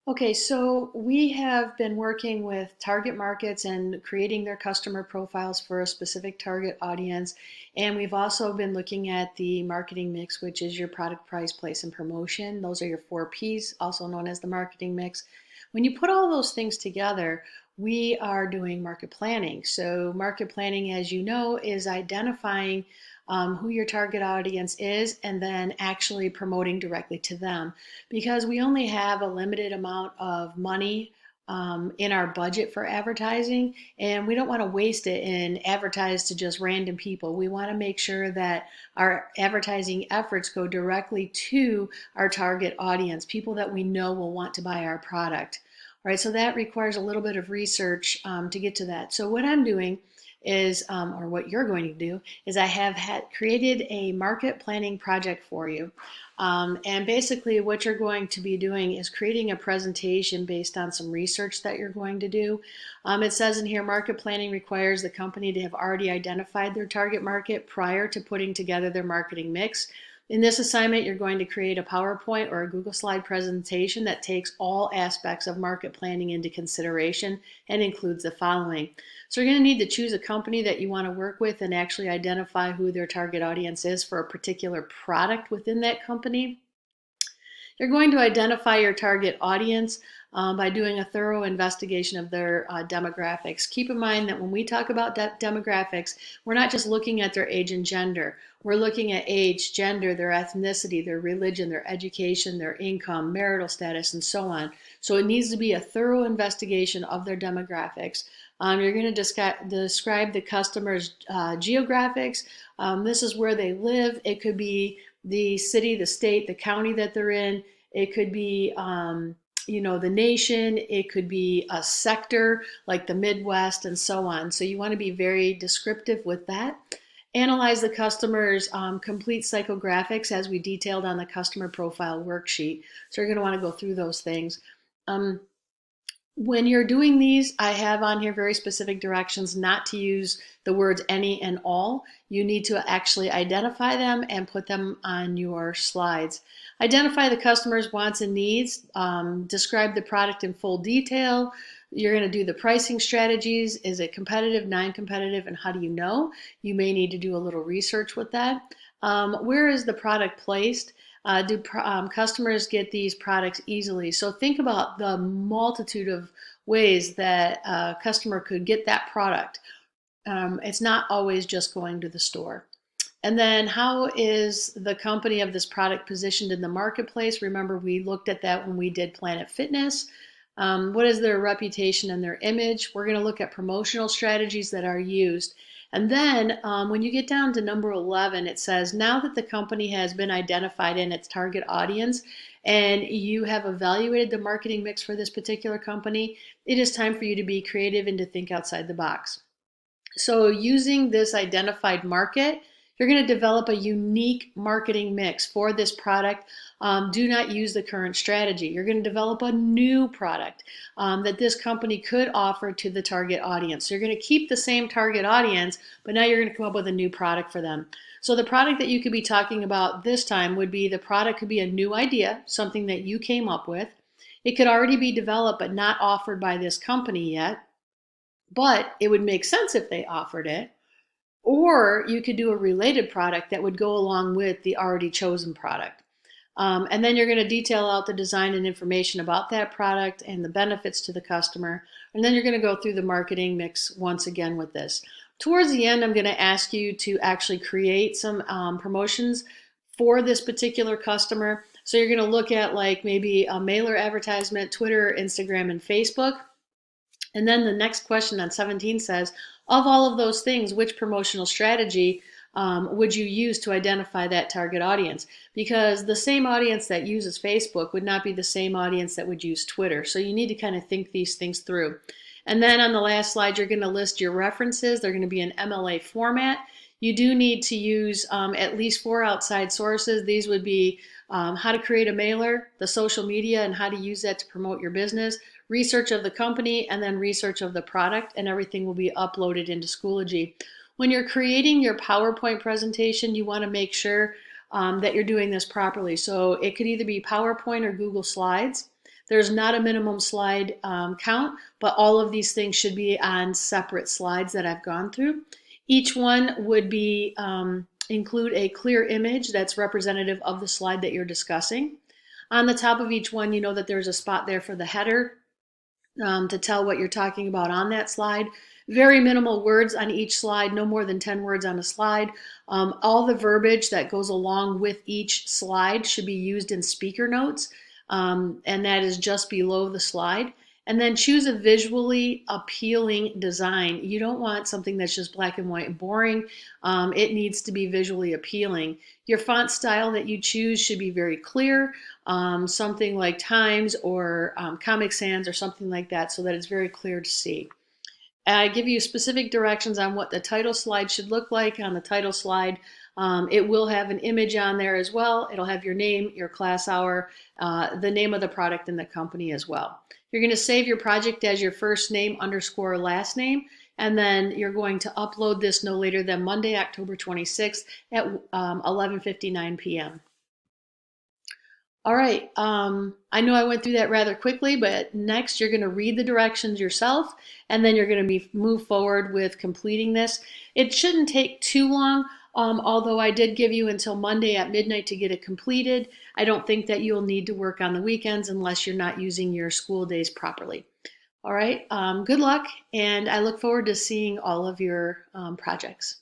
Okay, so we have been working with target markets and creating their customer profiles for a specific target audience. And we've also been looking at the marketing mix, which is your product, price, place, and promotion. Those are your 4 Ps, also known as the marketing mix. When you put all those things together, we are doing market planning. So, market planning, as you know, is identifying who your target audience is and then actually promoting directly to them because we only have a limited amount of money in our budget for advertising, and we don't want to waste it and advertise to just random people. We want to make sure that our advertising efforts go directly to our target audience, people that we know will want to buy our product. All right, so that requires a little bit of research to get to that. So what I'm doing is, or what you're going to do, is I have created a market planning project for you. And basically, what you're going to be doing is creating a presentation based on some research that you're going to do. It says in here, market planning requires the company to have already identified their target market prior to putting together their marketing mix. In this assignment, you're going to create a PowerPoint or a Google Slide presentation that takes all aspects of market planning into consideration and includes the following. So you're going to need to choose a company that you want to work with and actually identify who their target audience is for a particular product within that company. You're going to identify your target audience by doing a thorough investigation of their demographics. Keep in mind that when we talk about demographics, we're not just looking at their age and gender. We're looking at age, gender, their ethnicity, their religion, their education, their income, marital status, and so on. So it needs to be a thorough investigation of their demographics. You're going to describe the customer's geographics. This is where they live. It could be the city, the state, the county that they're in. It could be, the nation. It could be a sector like the Midwest and so on. So you want to be very descriptive with that. Analyze the customer's complete psychographics as we detailed on the customer profile worksheet. So you're going to want to go through those things. Um, when you're doing these, I have on here very specific directions not to use the words any and all. You need to actually identify them and put them on your slides. Identify the customer's wants and needs. Describe the product in full detail. You're going to do the pricing strategies. Is it competitive, non-competitive, and how do you know? You may need to do a little research with that. Where is the product placed? Do customers get these products easily? So think about the multitude of ways that a customer could get that product. It's not always just going to the store. And then how is the company of this product positioned in the marketplace? Remember, we looked at that when we did Planet Fitness. What is their reputation and their image? We're going to look at promotional strategies that are used. And then when you get down to number 11, it says, now that the company has been identified in its target audience and you have evaluated the marketing mix for this particular company, it is time for you to be creative and to think outside the box. So using this identified market, you're going to develop a unique marketing mix for this product. Do not use the current strategy. You're going to develop a new product that this company could offer to the target audience. So you're going to keep the same target audience, but now you're going to come up with a new product for them. So the product that you could be talking about this time would be, the product could be a new idea, something that you came up with. It could already be developed but not offered by this company yet, but it would make sense if they offered it. Or you could do a related product that would go along with the already chosen product. And then you're going to detail out the design and information about that product and the benefits to the customer. And then you're going to go through the marketing mix once again with this. Towards the end, I'm going to ask you to actually create some promotions for this particular customer. So you're going to look at like maybe a mailer advertisement, Twitter, Instagram, and Facebook. And then the next question on 17 says, of all of those things, which promotional strategy would you use to identify that target audience? Because the same audience that uses Facebook would not be the same audience that would use Twitter. So you need to kind of think these things through. And then on the last slide, you're going to list your references. They're going to be in MLA format. You do need to use at least 4 outside sources. These would be how to create a mailer, the social media, and how to use that to promote your business, research of the company, and then research of the product, and everything will be uploaded into Schoology. When you're creating your PowerPoint presentation, you want to make sure that you're doing this properly. So it could either be PowerPoint or Google Slides. There's not a minimum slide count, but all of these things should be on separate slides that I've gone through. Each one would be include a clear image that's representative of the slide that you're discussing. On the top of each one, you know that there's a spot there for the header to tell what you're talking about on that slide. Very minimal words on each slide, no more than 10 words on a slide. All the verbiage that goes along with each slide should be used in speaker notes, and that is just below the slide. And then choose a visually appealing design. You don't want something that's just black and white and boring. It needs to be visually appealing. Your font style that you choose should be very clear, something like Times or Comic Sans or something like that, so that it's very clear to see. I give you specific directions on what the title slide should look like. On the title slide, it will have an image on there as well. It'll have your name, your class hour, the name of the product and the company as well. You're going to save your project as your first name underscore last name, and then you're going to upload this no later than Monday, October 26th at 11:59 p.m. All right, I know I went through that rather quickly, but next you're going to read the directions yourself, and then you're going to move forward with completing this. It shouldn't take too long, although I did give you until Monday at midnight to get it completed. I don't think that you'll need to work on the weekends unless you're not using your school days properly. All right, good luck, and I look forward to seeing all of your projects.